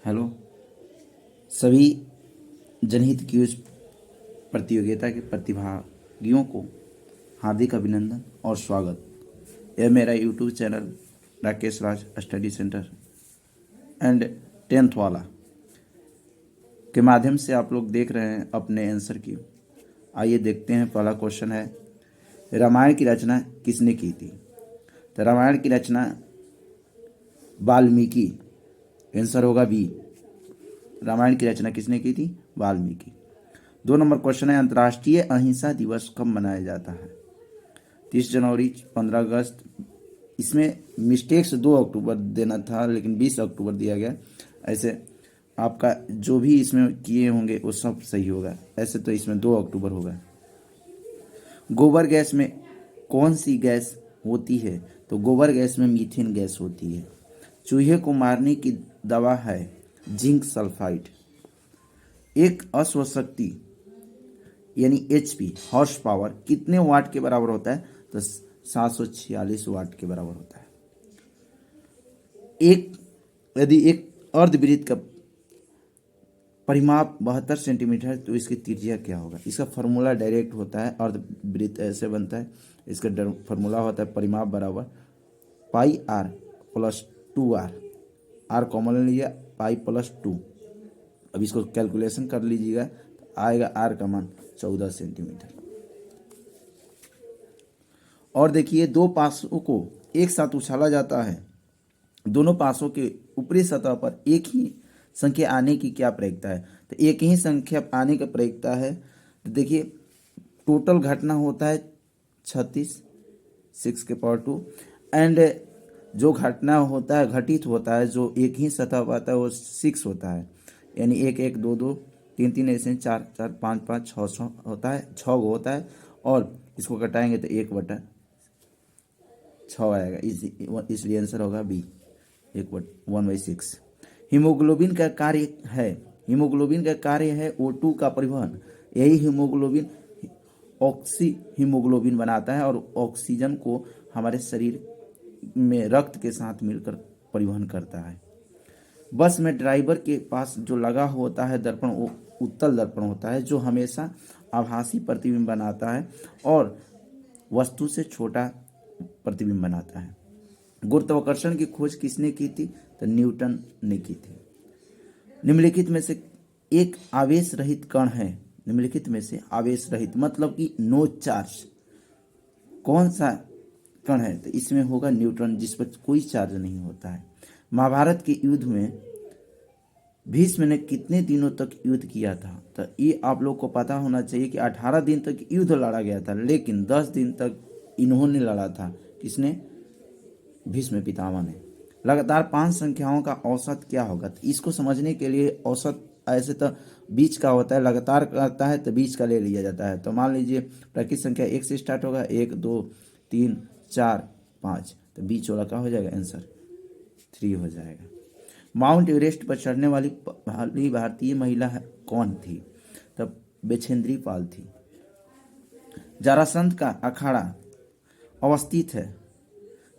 Hello सभी जनहित cues प्रतियोगिता के प्रतिभागियों को हार्दिक अभिनंदन और स्वागत। यह मेरा YouTube channel Rakesh Raj study centre and 10th वाला के माध्यम से आप लोग देख रहे हैं अपने आंसर की। आइए देखते हैं। पहला क्वेश्चन है, रामायण की रचना किसने की थी? तो रामायण की रचना वाल्मीकि। आंसर होगा बी। रामायण की रचना किसने की थी? वाल्मीकि। 2 नंबर क्वेश्चन है, अंतर्राष्ट्रीय अहिंसा दिवस कब मनाया जाता है? 30 जनवरी, 15 अगस्त। इसमें मिस्टेक से 2 अक्टूबर देना था लेकिन 20 अक्टूबर दिया गया। ऐसे आपका जो भी इसमें किए होंगे वो सब सही होगा। ऐसे तो इसमें 2 अक्टूबर होगा। गोबर गैस में कौन सी गैस होती है? तो गोबर गैस में मीथेन गैस होती है। चूहे को मारने की दवा है जिंक सल्फाइड। एक अश्वशक्ति यानी एचपी हॉर्स पावर कितने वाट के बराबर होता है? तो 746 वाट के बराबर होता है। यदि एक अर्धवृत्त का परिमाप 72 सेंटीमीटर है तो इसकी त्रिज्या क्या होगा? इसका फॉर्मूला डायरेक्ट होता है। अर्धवृत्त ऐसे बनता है। इसका फॉर्मूला होता है परिमाप बराबर pi r plus 2r। R common ले लीजिए, पाई प्लस 2। अब इसको कैलकुलेशन कर लीजिएगा तो आएगा आर का मान 14 सेंटीमीटर। और देखिए, 2 पासों को एक साथ उछाला जाता है। दोनों पासों के ऊपरी सतह पर एक ही संख्या आने की क्या प्रयोगता है? तो एक ही संख्या आने का प्रयोगता है। तो देखिए, टोटल घटना होता है 36, 6 के पावर 2। एंड जो घटना होता है, घटित होता है, जो एक ही सतह पर आता है वो 6 होता है। यानी 1 1 2 2 3 3 ऐसे 4 4 5 5 6 6 होता है, 6 होता है। और इसको घटाएंगे तो 1/6 आएगा। इसलिए आंसर होगा बी, 1/6। हीमोग्लोबिन का कार्य है, हीमोग्लोबिन का कार्य है O2 का परिवहन। यही हीमोग्लोबिन ऑक्सी हीमोग्लोबिन बनाता है और ऑक्सीजन को हमारे शरीर में रक्त के साथ मिलकर परिवहन करता है। बस में ड्राइवर के पास जो लगा होता है दर्पण, वो उत्तल दर्पण होता है जो हमेशा आभासी प्रतिबिंब बनाता है और वस्तु से छोटा प्रतिबिंब बनाता है। गुरुत्वाकर्षण की खोज किसने की थी? तो न्यूटन ने की थी। निम्नलिखित में से एक आवेश रहित कण है। निम्नलिखित में से आवेश रहित मतलब कि नो चार्ज कौन सा कण है? तो इसमें होगा न्यूट्रॉन, जिस पर कोई चार्ज नहीं होता है। महाभारत के युद्ध में भीष्म ने कितने दिनों तक युद्ध किया था? तो ये आप लोग को पता होना चाहिए कि 18 दिन तक युद्ध लड़ा गया था, लेकिन 10 दिन तक इन्होंने लड़ा था। किसने? भीष्म पितामह ने। लगातार 5 संख्याओं का औसत क्या होगा? तो इसको समझने के लिए औसत ऐसे तो बीच का होता है, लगातार करता है तो बीच का ले लिया जाता है। तो मान लीजिए प्राकृतिक संख्या 1 से स्टार्ट होगा, 1 2 3 4 5, तो बीच वाला क्या हो जाएगा? आंसर 3 हो जाएगा। माउंट एवरेस्ट पर चढ़ने वाली पहली भारतीय महिला कौन थी? तब बेछेंद्री पाल थी। जरासंध का अखाड़ा अवस्थित है,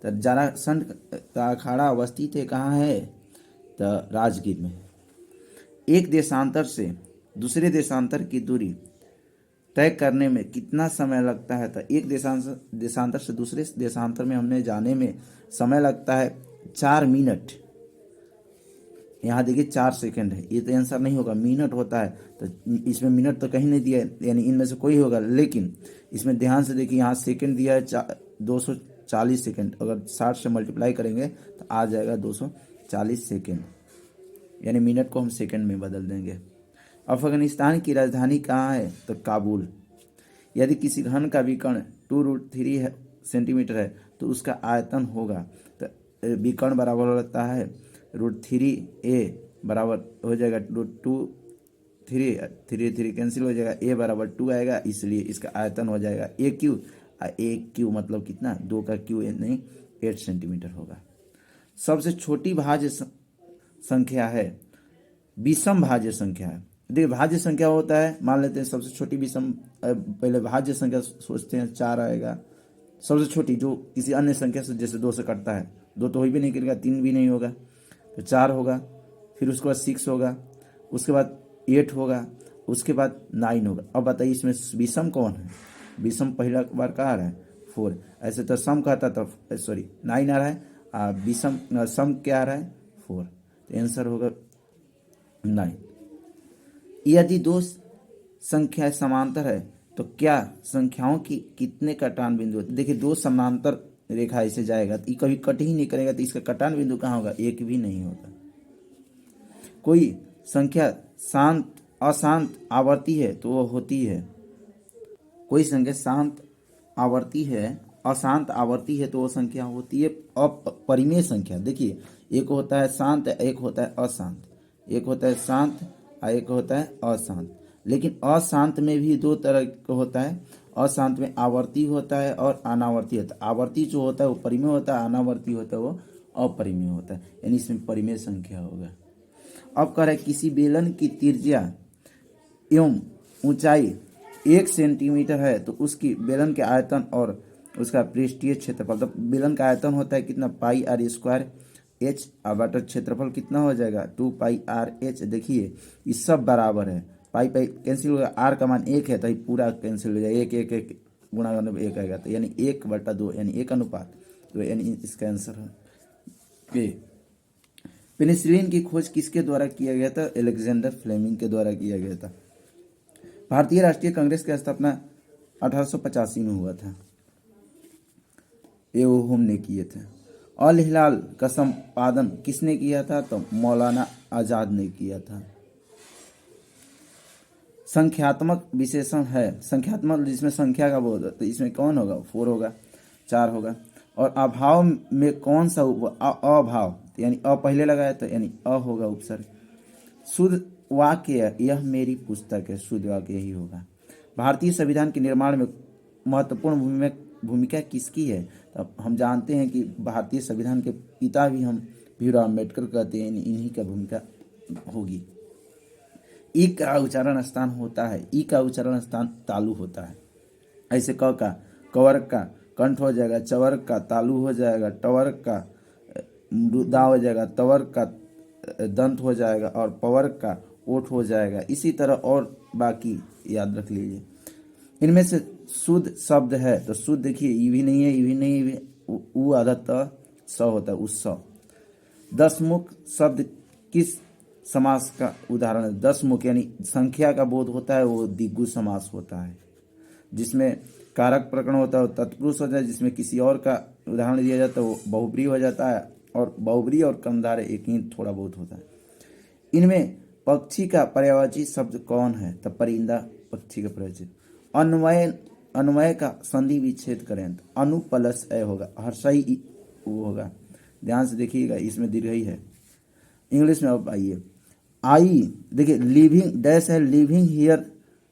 तो जरासंध का अखाड़ा अवस्थित है कहाँ है? तो राजगीर में। एक देशांतर से दूसरे देशांतर की दूरी तय करने में कितना समय लगता है? तो एक देशांतर से दूसरे देशांतर में हमने जाने में समय लगता है 4 मिनट। यहाँ देखिए 4 सेकंड है, ये तो आंसर नहीं होगा, मिनट होता है। तो इसमें मिनट तो कहीं नहीं दिया है, यानी इनमें से कोई होगा। लेकिन इसमें ध्यान से देखिए, यहाँ सेकंड दिया है 240 सेकंड। अगर 60 से मल्टीप्लाई करेंगे तो आ जाएगा 240 सेकंड, यानी मिनट को हम सेकंड में बदल देंगे। अफगानिस्तान की राजधानी कहाँ है? तो काबुल। यदि किसी घन का विकर्ण 2√3 सेंटीमीटर है तो उसका आयतन होगा, तो विकर्ण बराबर होता है √3a बराबर हो जाएगा √2 3 3 कैंसिल हो जाएगा, a बराबर 2 आएगा, इसलिए इसका आयतन हो जाएगा AQ। AQ मतलब कितना? 2 का Q नहीं 8 सेंटीमीटर होगा। सबसे छोटी भाज्य संख्या है, विषम भाज्य संख्या है। देखिए भाज्य संख्या होता है, मान लेते हैं सबसे छोटी विषम, पहले भाज्य संख्या सोचते हैं 4 आएगा। सबसे छोटी जो किसी अन्य संख्या से, जैसे 2 से कटता है, 2 तो हो भी नहीं करेगा, 3 भी नहीं होगा, तो 4 होगा। फिर उसके बाद 6 होगा, उसके बाद 8 होगा, उसके बाद 9 होगा। अब बताइए इसमें विषम कौन है? विषम पहला बार का आ रहा है 4। ऐसे तो सम कहता तो सॉरी 9 आ रहा है, विषम सम क्या आ रहा है 4, तो आंसर होगा 9। यदि दो संख्याएं समांतर है तो क्या संख्याओं की कितने कटान बिंदु होते? देखिए दो समांतर रेखा ऐसे जाएगा तो ये कभी कट ही नहीं करेगा, तो इसका कटान बिंदु कहाँ होगा? एक भी नहीं होगा। कोई संख्या शांत अशांत आवर्ती है तो वो होती है, कोई संख्या शांत आवर्ती है अशांत आवर्ती है तो वो संख्या होती है अपरिमेय संख्या। देखिए एक होता है शांत, एक होता है अशांत, एक होता है शांत और एक होता है अशांत। लेकिन अशांत में भी दो तरह का होता है, अशांत में आवर्ती होता है और अनावर्ती होता है। आवर्ती जो होता है वो परिमेय होता है, अनावर्ती होता है वो अपरिमेय होता है, यानी इसमें परिमेय संख्या होगा। अब कह रहा है किसी बेलन की त्रिज्या एवं ऊंचाई 1 सेंटीमीटर है तो उसकी बेलन के आयतन और उसका पृष्ठीय क्षेत्रफल, तो बेलन का आयतन होता है कितना? पाई आर स्क्वायर एच, और बटा क्षेत्रफल कितना हो जाएगा? 2 पाई आर एच। देखिए ये सब बराबर है, पाई पाई कैंसिल होगा, आर का मान 1 है तो ये पूरा कैंसिल हो जाएगा, 1 1 1 गुणा करने पर 1 आएगा, तो यानी 1/2 यानी 1 अनुपात, तो यानी इसका आंसर है। पेनिसिलिन की खोज किसके द्वारा किया गया था? अलेक्जेंडर फ्लेमिंग के द्वारा किया गया था। भारतीय राष्ट्रीय कांग्रेस की स्थापना 1885 में हुआ था, ये ओहम ने किए थे। अल हिलाल का संपादन किसने किया था? तो मौलाना आजाद ने किया था। संख्यात्मक विशेषण है, संख्यात्मक जिसमें संख्या का बोध है, तो इसमें कौन होगा? 4 होगा, 4 होगा। और अभाव में कौन सा अभाव, यानी अ पहले लगाया तो यानी अ होगा उपसर्ग। शुद्ध वाक्य, यह मेरी पुस्तक है, शुद्ध वाक्य यही होगा। भारतीय संविधान के निर्माण में महत्वपूर्ण भूमिका किसकी है? तो हम जानते हैं कि भारतीय संविधान के पिता भी हम भीमराव अम्बेडकर कहते हैं, इन्हीं का भूमिका होगी। ई का उच्चारण स्थान होता है, ई का उच्चारण स्थान तालु होता है। ऐसे क का कवर्ग का कंठ हो जाएगा, चवर्ग का तालु हो जाएगा, टवर्ग का दा हो जाएगा, तवर्ग का दंत हो जाएगा और पवर्ग का ओठ हो जाएगा। इसी तरह और बाकी याद रख लीजिए। इनमें से शुद्ध शब्द है तो शुद्ध देखिए ई भी नहीं है, ई भी नहीं है, उ आधा त स होता है, उत्सव। दसमुख शब्द किस समास का उदाहरण है? दसमुख यानी संख्या का बोध होता है, वो द्विगु समास होता है। जिसमें कारक प्रकरण होता है वो तत्पुरुष होता है, जिसमें किसी और का उदाहरण दिया जाता है वो बहुब्री हो जाता है, और बहुब्री और कर्मधारय एक ही थोड़ा बहुत होता है। इनमें पक्षी का पर्यायवाची शब्द कौन है? तो परिंदा पक्षी का पर्यायवाची। अन्वय का संधि विच्छेद करें तो अनु प्लस ए होगा, हर्षई वो होगा। ध्यान से देखिएगा, इसमें दीर्घई है। इंग्लिश में अब आइए, आई देखिए लिविंग डैश है, लिविंग हियर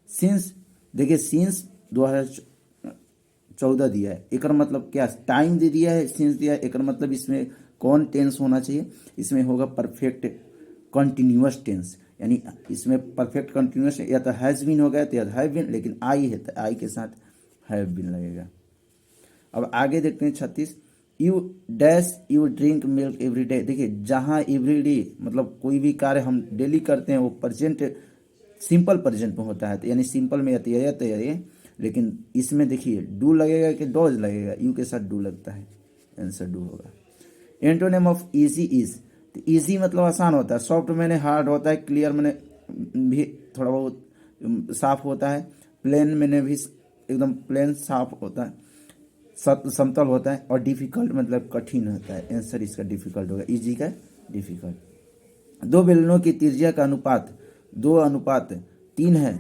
सिंस, देखिए सिंस 2014 दिया है, एक मतलब क्या? टाइम दे दिया है, सिंस दिया है, एक मतलब इसमें कौन टेंस होना चाहिए? इसमें होगा परफेक्ट कंटिन्यूअस टेंस, यानी इसमें परफेक्ट कंटिन्यूअस या तो हैज बीन हो गया तो या हैव बीन, लेकिन आई है तो आई के साथ हैव बीन लगेगा। अब आगे देखते हैं 36, you dash you drink milk every day. देखिए जहाँ एवरी डे मतलब कोई भी कार्य हम डेली करते हैं वो प्रेजेंट सिंपल प्रेजेंट में होता है, तो यानी सिंपल में आती है तैयारी, लेकिन इसमें देखिए डू लगेगा कि डॉज लगेगा? यू के साथ डू लगता है, आंसर डू होगा। एंटोनिम ऑफ इजी इज, तो इजी मतलब आसान होता है, सॉफ्ट मैंने हार्ड होता है, क्लियर मैंने भी थोड़ा बहुत साफ होता है, प्लेन मैंने भी एकदम प्लेन साफ होता है, समतल होता है, और डिफिकल्ट मतलब कठिन होता है। आंसर इसका डिफिकल्ट होगा, इजी का डिफिकल्ट। दो बेलनों की त्रिज्या का अनुपात 2:3 है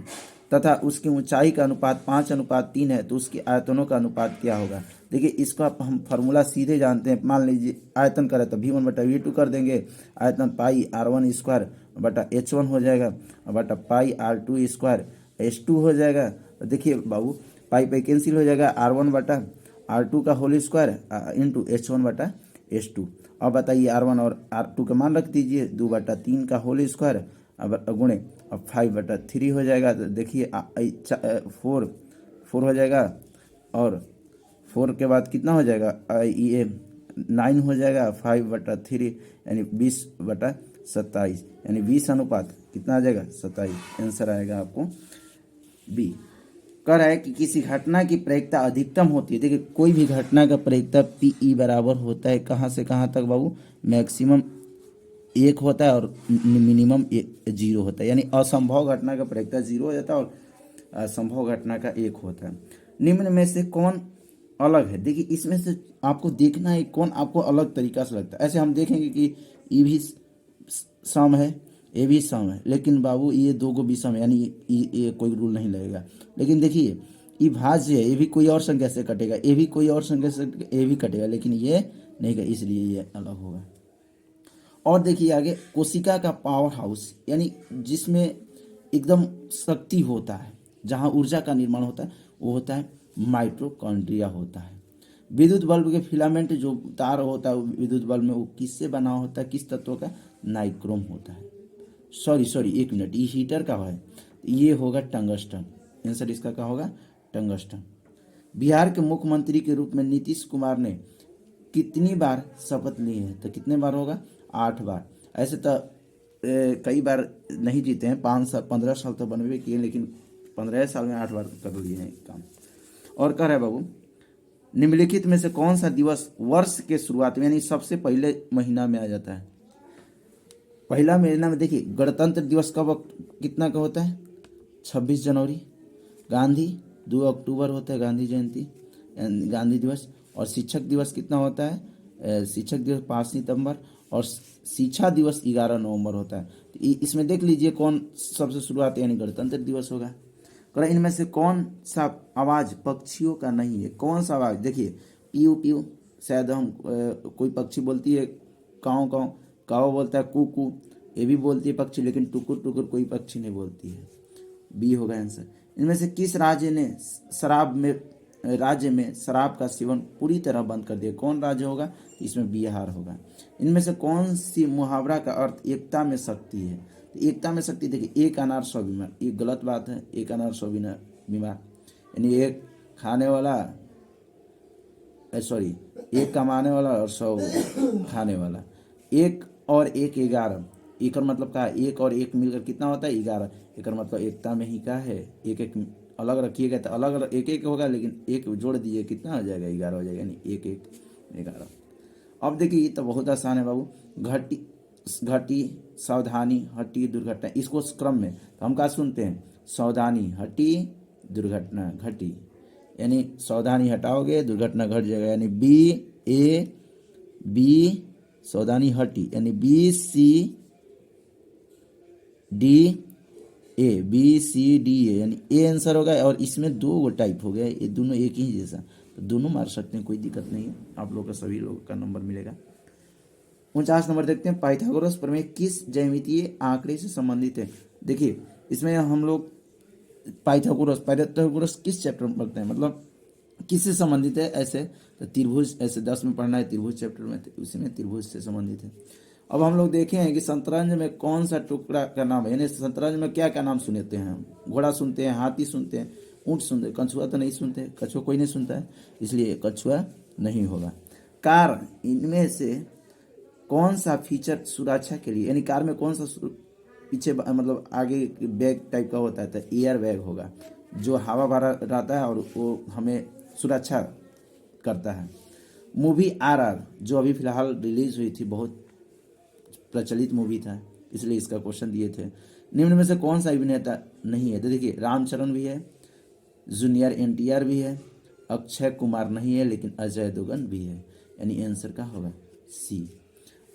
तथा उसकी ऊंचाई का अनुपात 5:3 है तो उसके आयतनों का अनुपात क्या होगा? देखिए इसका हम फार्मूला सीधे जानते हैं। मान लीजिए आयतन करें तो V1/V2 कर देंगे, आयतन पाई R1 स्क्वायर बटा H1 हो जाएगा बटा पाई R2 स्क्वायर H2 हो जाएगा। तो देखिए बाबू पाई पाई कैंसिल हो जाएगा, R1 बटा R2 का होल स्क्वायर इंटू H1 बटा H2। अब बताइए R1 और R2 का मान रख दीजिए, 2/3 का होल स्क्वायर अब गुणे अब 5/3 हो जाएगा। तो देखिए 4 हो जाएगा, और 4 के बाद कितना हो जाएगा? ये 9 हो जाएगा, 5/3 यानी 20/7 27, यानी 20 अनुपात कितना आ जाएगा 27। आंसर आएगा आपको बी। कह रहा है कि किसी घटना की प्रायिकता अधिकतम होती है। देखिए कोई भी घटना का प्रायिकता पीई बराबर होता है कहाँ से कहाँ तक बाबू, मैक्सिमम 1 होता है और मिनिमम 0 होता है, यानी असंभव घटना का प्रायिकता 0 हो जाता है और संभव घटना का 1 होता है। निम्न में से कौन अलग है? देखिए इसमें से आपको देखना है कौन आपको अलग तरीका से लगता है। ऐसे हम देखेंगे कि ई भी सम है, ए भी सम है, लेकिन बाबू ये दो को भी सम है, यानी ये कोई रूल नहीं लगेगा। लेकिन देखिए ये भाज्य है, ये भी कोई और संख्या से कटेगा, ये भी कोई और संख्या से ये भी कटेगा, लेकिन ये नहीं का, इसलिए ये अलग होगा। और देखिए आगे, कोशिका का पावर हाउस, यानी जिसमें एकदम शक्ति होता है, जहाँ ऊर्जा का निर्माण होता है, वो होता है माइटोकॉन्ड्रिया होता है। विद्युत बल्ब के फिलामेंट जो तार होता है विद्युत बल्ब में, वो किससे बना होता है, किस तत्व का? नाइक्रोम होता है। सॉरी 1 मिनट, ये हीटर का है, ये होगा टंगस्टन। आंसर इसका क्या होगा? टंगस्टन। बिहार के मुख्यमंत्री के रूप में नीतीश कुमार ने कितनी बार शपथ ली है? तो कितने बार होगा? 8 बार। ऐसे तो कई बार नहीं जीते हैं, 5 साल 15 साल तो बनवे किए, लेकिन 15 साल में 8 बार कर लिए हैं काम। और कह रहा है बाबू, निम्नलिखित में से कौन सा दिवस वर्ष के शुरुआत में यानी सबसे पहले महीना में आ जाता है? पहला महीना में देखिए, गणतंत्र दिवस कब कितना का होता है? 26 जनवरी। गांधी 2 अक्टूबर होता है गांधी जयंती, गांधी दिवस। और शिक्षक दिवस कितना होता है? शिक्षक दिवस 5 सितंबर। और शिक्षा दिवस 11 नवंबर होता है। तो इसमें देख लीजिए कौन सबसे शुरुआत, यानी गणतंत्र दिवस होगा। इनमें से कौन सा आवाज पक्षियों का नहीं है? कौन सा आवाज? देखिए पीयू पीयू शायद हम कोई पक्षी बोलती है, काव काव, काव बोलता है कू कू, ये भी बोलती है पक्षी, लेकिन टुकुर टुकुर कोई पक्षी नहीं बोलती है। बी होगा आंसर। इनमें से किस राज्य में शराब का सेवन पूरी तरह बंद कर दिया? कौन राज्य होगा? इसमें बिहार होगा। इनमें से कौन सी मुहावरा का अर्थ एकता में शक्ति है? एकता में शक्ति, देखिए एक अनार 100 बीमार, ये गलत बात है। एक अनार 100 बीमार, यानी एक खाने वाला, सॉरी एक कमाने वाला और 100 खाने वाला। 1 और 1 11, एक मतलब का 1 और 1 मिलकर कितना होता है? 11। एक मतलब एकता में ही का है, एक एक अलग रखिएगा तो अलग एक एक होगा, लेकिन एक जोड़ दिए कितना हो जाएगा? 11 हो जाएगा, यानी 1 1 11। अब देखिए ये तो बहुत आसान है बाबू, घटी सावधानी हटी दुर्घटना, इसको क्रम में तो हम क्या सुनते हैं? सावधानी हटी दुर्घटना घटी, यानी सावधानी हटाओगे दुर्घटना घट जाएगा, यानी बी सावधानी हटी, यानी BCDA, यानी ए आंसर होगा। और इसमें 2 टाइप हो गया, ये दोनों एक ही जैसा, तो दोनों मार सकते हैं, कोई दिक्कत नहीं है। आप लोग का सभी लोगों का नंबर मिलेगा। 49 नंबर देखते हैं, पाइथागोरस प्रमेय किस ज्यामितीय आंकड़े से संबंधित है? देखिए इसमें हम लोग पाइथागोरस किस चैप्टर में पढ़ते हैं, मतलब किससे संबंधित है? ऐसे तो त्रिभुज, ऐसे 10 में पढ़ना है, त्रिभुज चैप्टर में, उसी में त्रिभुज से संबंधित है। अब हम लोग देखे हैं कि शतरंज में कौन सा टुकड़ा का नाम है, यानी शतरंज में क्या क्या नाम सुनते हैं हम? घोड़ा सुनते हैं, हाथी सुनते हैं, ऊँट सुनते हैं, कछुआ तो नहीं सुनते, कछुआ कोई नहीं सुनता है, इसलिए कछुआ नहीं होगा। कार, इनमें से कौन सा फीचर सुरक्षा के लिए, यानी कार में कौन सा पीछे मतलब आगे बैग टाइप का होता है? तो एयर बैग होगा, जो हवा भरा रहता है और वो हमें सुरक्षा करता है। मूवी RR जो अभी फिलहाल रिलीज हुई थी, बहुत प्रचलित मूवी था, इसलिए इसका क्वेश्चन दिए थे। निम्न में से कौन सा अभिनेता नहीं है? तो देखिए रामचरण भी है, जूनियर NTR भी है, अक्षय कुमार नहीं है, लेकिन अजय देवगन भी है, यानी आंसर का होगा सी।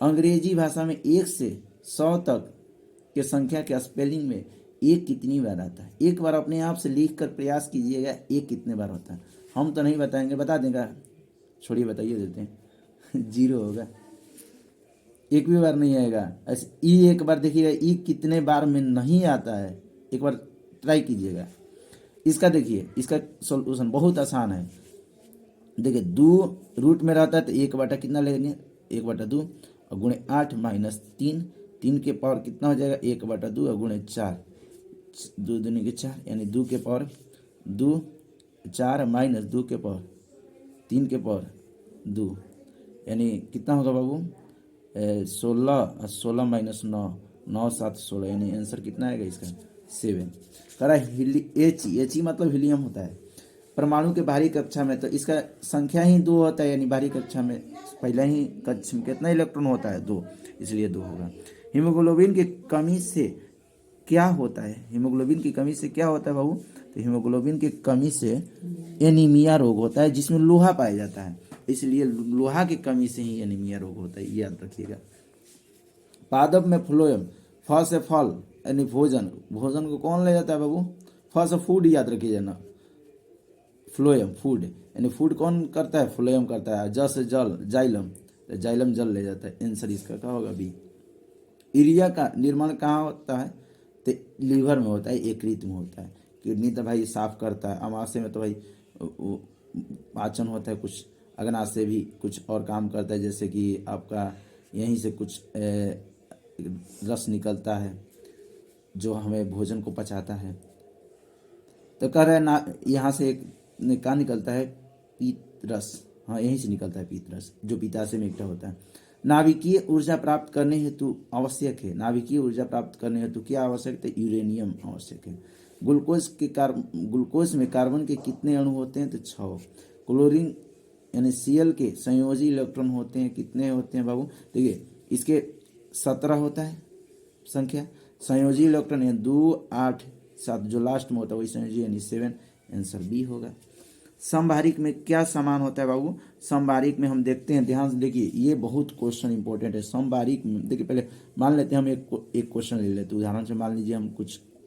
अंग्रेजी भाषा में 1 से 100 तक के संख्या के स्पेलिंग में एक कितनी बार आता है? एक बार अपने आप से लिख कर प्रयास कीजिएगा, एक कितने बार होता है। हम तो नहीं बताएंगे, बता देगा, छोड़िए बताइए देते हैं 0 होगा, एक भी बार नहीं आएगा। ऐसे ई एक बार देखिएगा, ई कितने बार में नहीं आता है, एक बार ट्राई कीजिएगा। इसका देखिए, इसका सॉल्यूशन बहुत आसान है। देखिए 2 रूट में रहता है तो 1 बटा कितना लेंगे? 1 बटा 2 और गुणे 8 माइनस 3, 3 के पावर कितना हो जाएगा? 1 बटा 2 और गुणे 4, 2 दूनी के 4, यानी 2 के पावर 2, 4 माइनस 2 के पावर 3 के पावर 2, यानी कितना होगा बाबू? 16 16 माइनस 9, 9 7 16, यानी आंसर कितना आएगा इसका 7। कह रहा है He मतलब हीलियम होता है। परमाणु के बाहरी कक्षा में, तो इसका संख्या ही 2 होता है, यानी बाहरी कक्षा में पहले ही कक्षा में कितना इलेक्ट्रॉन होता है 2, इसलिए 2 होगा। हीमोग्लोबिन की कमी से क्या होता है? हीमोग्लोबिन की कमी से क्या होता है बाबू? तो हीमोग्लोबिन की कमी से एनीमिया रोग होता है, जिसमें लोहा पाया जाता है, इसलिए लोहा की कमी से ही एनीमिया रोग होता है, याद रखिएगा। पादप में फ्लोएम, फ से फल यानी भोजन, भोजन को कौन ले जाता है बाबू? फ से फूड, याद रखिए ना, फ्लोएम फूड, यानी फूड कौन करता है? फ्लोएम करता है। ज से जल, जाइलम, तो जाइलम जल ले जाता है, आंसर इसका क्या होगा बी। यूरिया का निर्माण कहाँ होता है? तो लीवर में होता है, यकृत में होता है। किडनी तो भाई साफ करता है, अमाशय में तो भाई पाचन होता है, कुछ अग्नाशय भी कुछ और काम करता है, जैसे कि आपका यहीं से कुछ रस निकलता है जो हमें भोजन को पचाता है। तो कह रहे हैं ना, यहाँ से एक क्या निकलता है? पीत रस, हाँ यहीं से निकलता है पीत रस, जो पित्ताशय में इकट्ठा होता है। नाभिकीय ऊर्जा प्राप्त करने हेतु आवश्यक है, नाभिकीय ऊर्जा प्राप्त करने हेतु क्या आवश्यक है? यूरेनियम आवश्यक है। ग्लूकोज में कार्बन के कितने अणु होते हैं? तो 6। क्लोरीन यानी Cl के संयोजी इलेक्ट्रॉन होते हैं, कितने होते हैं बाबू? देखिए इसके 17 होता है संख्या, संयोजी इलेक्ट्रॉन है 2 8 7, जो लास्ट में होता है वही संयोजी यानी 7, आंसर बी होगा। समभारिक में क्या समान होता है बाबू? समभारिक में हम देखते हैं, ध्यान से देखिए, ये बहुत क्वेश्चन इंपॉर्टेंट है। समभारिक में देखिए, पहले मान लेते हैं हम एक क्वेश्चन ले लेते हैं, उदाहरण से मान लीजिए हम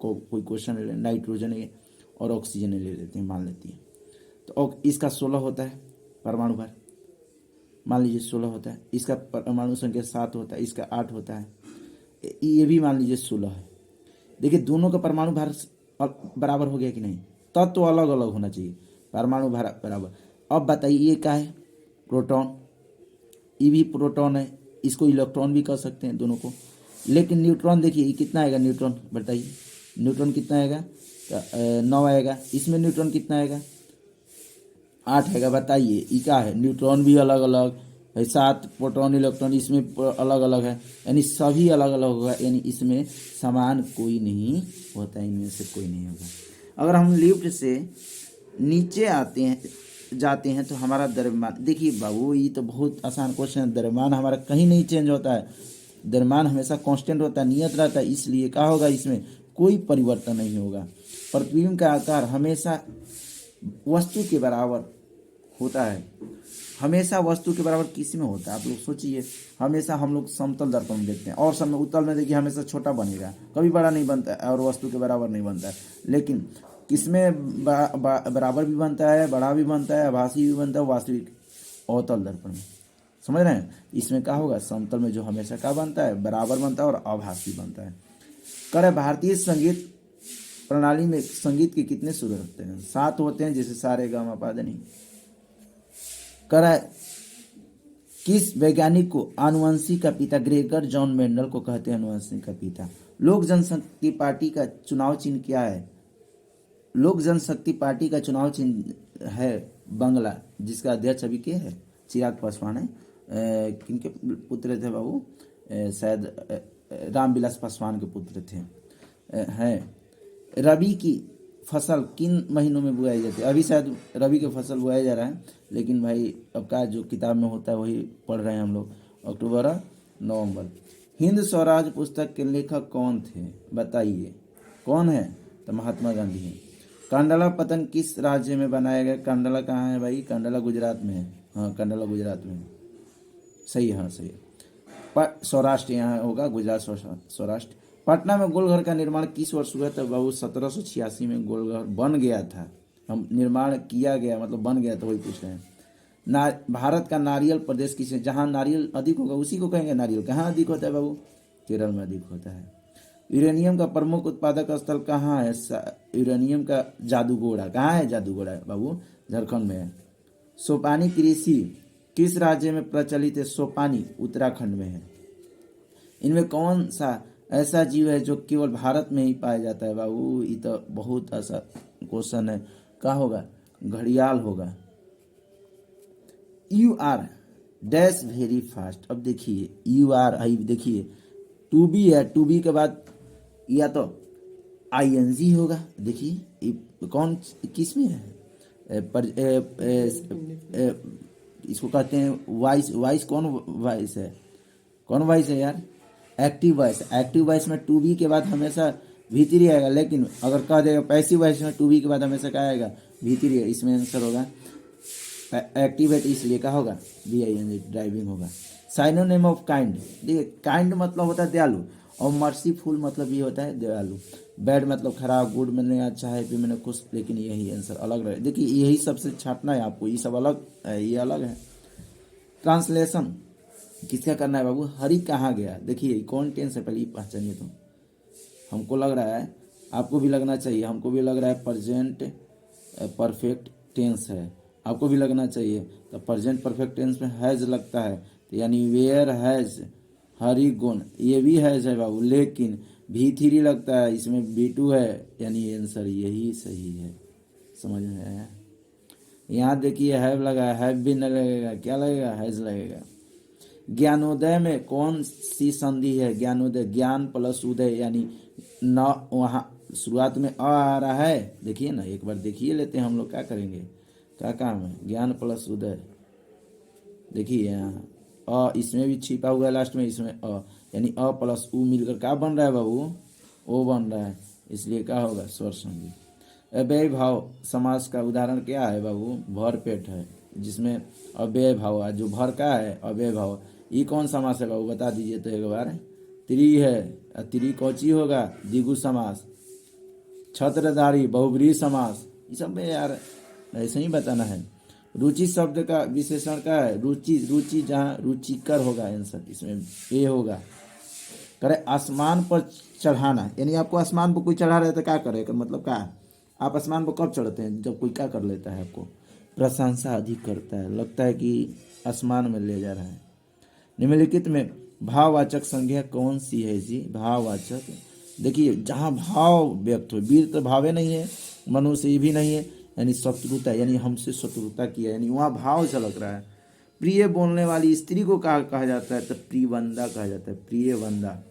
कोई क्वेश्चन ले लें, नाइट्रोजन और ऑक्सीजन ले लेते हैं, मान लेते हैं। तो इसका 16 होता है परमाणु भार, मान लीजिए 16 होता है। इसका परमाणु संख्या 7 होता है, इसका 8 होता है, ये भी मान लीजिए 16 है। देखिए दोनों का परमाणु भार बराबर हो गया कि नहीं? तत्व तो अलग अलग होना चाहिए, परमाणु भार बराबर। अब बताइए ये क्या है? प्रोटॉन, ये भी प्रोटॉन है, इसको इलेक्ट्रॉन भी कह सकते हैं दोनों को। लेकिन न्यूट्रॉन देखिए, ये कितना आएगा न्यूट्रॉन? बताइए न्यूट्रॉन कितना आएगा? 9 आएगा। इसमें न्यूट्रॉन कितना आएगा? 8 आएगा। बताइए ये क्या है? न्यूट्रॉन भी अलग अलग है, 7 प्रोटॉन इलेक्ट्रॉन इसमें अलग अलग है, यानी सभी अलग अलग होगा, यानी इसमें समान कोई नहीं होता है, इनमें से कोई नहीं होगा। अगर हम लिफ्ट से नीचे जाते हैं तो हमारा द्रव्यमान, देखिए बाबू ये तो बहुत आसान क्वेश्चन है, द्रव्यमान हमारा कहीं नहीं चेंज होता है, द्रव्यमान हमेशा कांस्टेंट होता है, नियत रहता है, इसलिए क्या होगा? इसमें कोई परिवर्तन नहीं होगा। प्रतिबिंब का आकार हमेशा वस्तु के बराबर होता है, हमेशा वस्तु के बराबर किस में होता है? आप लोग सोचिए, हमेशा हम लोग समतल दर्पण में देखते हैं, और समय उत्तल में देखिए हमेशा छोटा बनेगा, कभी बड़ा नहीं बनता है, और वस्तु के बराबर नहीं बनता है। लेकिन किसमें बराबर भी बनता है, बड़ा भी बनता है, आभासी भी बनता है, वास्तविक अवतल दर्पण में। समझ रहे हैं? इसमें क्या होगा? समतल में जो हमेशा क्या बनता है? बराबर बनता है और आभासी बनता है। कर भारतीय संगीत प्रणाली में संगीत के कितने सुर होते हैं? 7 होते हैं, जैसे सारे गा मा पा धा नी। कर किस वैज्ञानिक को आनुवंशिक का पिता? ग्रेगर जॉन मेंडल को कहते हैं आनुवंशिक का पिता। लोक जनशक्ति पार्टी का चुनाव चिन्ह क्या है? लोक जनशक्ति पार्टी का चुनाव चिन्ह है बंगला, जिसका अध्यक्ष अभी के है? चिराग पासवान है। किनके पुत्र थे बाबू? शायद रामविलास पासवान के पुत्र थे। हैं। रबी की फसल किन महीनों में बुआई जाती है? अभी शायद रबी की फसल बुआया जा रहा है, लेकिन भाई अब का जो किताब में होता है वही पढ़ रहे हैं हम लोग। अक्टूबर और नवंबर। हिंद स्वराज पुस्तक के लेखक कौन थे? बताइए कौन है? तो महात्मा गांधी हैं। कंडला पतन किस राज्य में बनाया गया? कंडला कहाँ है भाई? कंडला गुजरात में है। हाँ कंडला गुजरात में, सही है, हाँ सही है। सौराष्ट्र यहाँ होगा, गुजरात सौराष्ट्र। पटना में गोलघर का निर्माण किस वर्ष हुआ था बाबू? 1786 में गोलघर बन गया था, हम निर्माण किया गया मतलब बन गया था, वही पूछ रहे हैं। भारत का नारियल प्रदेश किस है? जहाँ नारियल अधिक होगा उसी को कहेंगे नारियल। कहाँ अधिक होता है बाबू? केरल में अधिक होता है। यूरेनियम का प्रमुख उत्पादक स्थल कहाँ है? यूरेनियम का जादूगोड़ा। कहाँ है जादूगोड़ा बाबू? झारखंड में है। सोपानी कृषि किस राज्य में प्रचलित है? सोपानी उत्तराखंड में है। इनमें कौन सा ऐसा जीव है जो केवल भारत में ही पाया जाता है बाबू? ये तो बहुत ऐसा क्वेश्चन है, क्या होगा? घड़ियाल होगा। Dash very fast. अब देखिए यू आर आई, देखिए टू बी है, टू बी के बाद या तो आईएनजी होगा। देखिए ये कौन किस में है, पर इसको कहते हैं वॉइस। वॉइस कौन वॉइस है, कौन वॉइस है यार, एक्टिव वॉइस। एक्टिव वॉइस में टू बी के बाद हमेशा भीतरी आएगा, लेकिन अगर कह देगा पैसिव वॉइस में टू बी के बाद हमेशा क्या आएगा, भीतरी। इसमें आंसर होगा एक्टिवेट, इसलिए क्या होगा B I N G, driving होगा। साइनोनिम ऑफ काइंड, देखिए काइंड मतलब होता है दयालु, और मर्सीफुल मतलब ये होता है दयालु। बैड मतलब खराब, गुड मैंने अच्छा है, भी मैंने खुश, लेकिन यही आंसर अलग रहे। देखिए यही सबसे छांटना है आपको, ये सब अलग है, ये अलग है। ट्रांसलेशन किसका करना है बाबू, हरि कहाँ गया। देखिए कौन टेंस है, पहले ये पहचानिए। तो हमको लग रहा है, आपको भी लगना चाहिए, हमको भी लग रहा है प्रेजेंट परफेक्ट टेंस है, आपको भी लगना चाहिए। तो प्रेजेंट परफेक्ट टेंस में हैज लगता है, तो यानी वेयर हैज हरि गुण, ये भी हैज है बाबू, लेकिन भी थ्री लगता है, इसमें बी टू है, यानी आंसर यही सही है। समझ में आया। यहाँ देखिए हैव लगा है, हैव भी न लगेगा, क्या लगेगा, हैज लगेगा। ज्ञानोदय में कौन सी संधि है, ज्ञानोदय, ज्ञान प्लस उदय, यानी न वहाँ शुरुआत में आ रहा है। देखिए ना, एक बार देखिए लेते हैं हम लोग, क्या करेंगे, क्या काम है, ज्ञान प्लस उदय। देखिए यहाँ इसमें भी छिपा हुआ है लास्ट में, इसमें यानी अ प्लस उ मिलकर क्या बन रहा है बाबू, ओ बन रहा है, इसलिए क्या होगा स्वर संधि। अव्यय भाव समास का उदाहरण क्या है बाबू, भर पेट है, जिसमें अव्यय भाव है, जो भर का है अव्यय भाव। ये कौन समास है बाबू, बता दीजिए तो एक बार। त्रि है, त्रि कौची होगा, द्विगु समास। छत्रधारी बहुब्रीहि समास, ये सब में यार ऐसे ही बताना है। रुचि शब्द का विशेषण क्या है, रुचि, रुचि जहाँ रुचिकर होगा आंसर, इसमें ए होगा। करे आसमान पर चढ़ाना, यानी आपको आसमान पर कोई चढ़ा रहे तो क्या करे, मतलब क्या है, आप आसमान पर कब चढ़ते हैं, जब कोई क्या कर लेता है, आपको प्रशंसा अधिक करता है, लगता है कि आसमान में ले जा रहा है। निम्नलिखित में भाववाचक संज्ञा कौन सी है जी, भाववाचक, देखिए जहाँ भाव व्यक्त हो, वीर तो भावे नहीं है, मनुष्य ये भी नहीं है, यानी शत्रुता, यानी हमसे शत्रुता किया, यानी वहाँ भाव झलक रहा है। प्रिय बोलने वाली स्त्री को कहा जाता है, तो प्रियवंदा कहा जाता है, प्रियवंदा।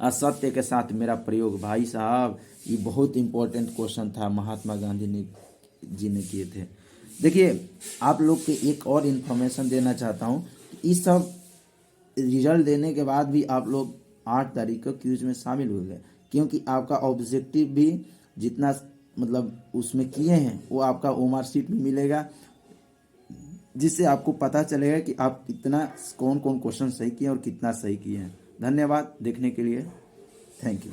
असत्य के साथ मेरा प्रयोग, भाई साहब ये बहुत इंपॉर्टेंट क्वेश्चन था, महात्मा गांधी जी ने किए थे। देखिए आप लोग के एक और इन्फॉर्मेशन देना चाहता हूँ, इस सब रिजल्ट देने के बाद भी आप लोग 8 तारीख को क्यूज में शामिल हो गए, क्योंकि आपका ऑब्जेक्टिव भी जितना मतलब उसमें किए हैं वो आपका ओमार शीट में मिलेगा, जिससे आपको पता चलेगा कि आप कितना कौन कौन क्वेश्चन सही किए और कितना सही किए हैं। धन्यवाद देखने के लिए, थैंक यू।